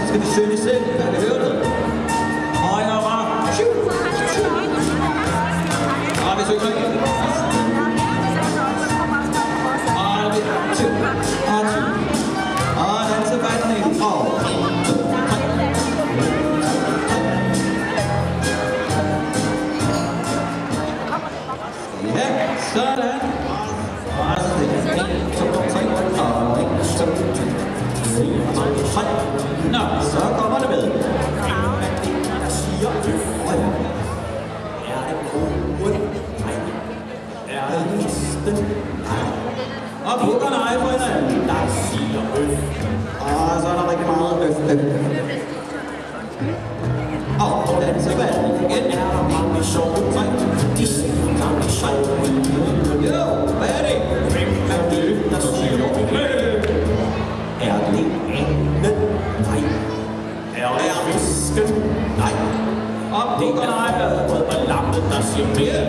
skal vi synge selv. Kan vi høre det? Højere bare. Og vi synger igen. Og vi og danser vejen ind. Og ja, sådan. Og så det er 1, 2, 3, og 1, 2, 3. Nå, så kommer det med. Der siger øl. Er det koden? Nej. Er det listen? Nej. Og pukker nej for hinanden. Der siger øl. Og så er der rigtig meget øl. Og den så vandet igen. Er der mange sjove ting? De siger mange sjove ting. Jo, hvad er det? Hvem er det, der siger øl? Er det enden? Nej. Er det fisken? Nej. Og pukker nej. Og lammet, der siger mere.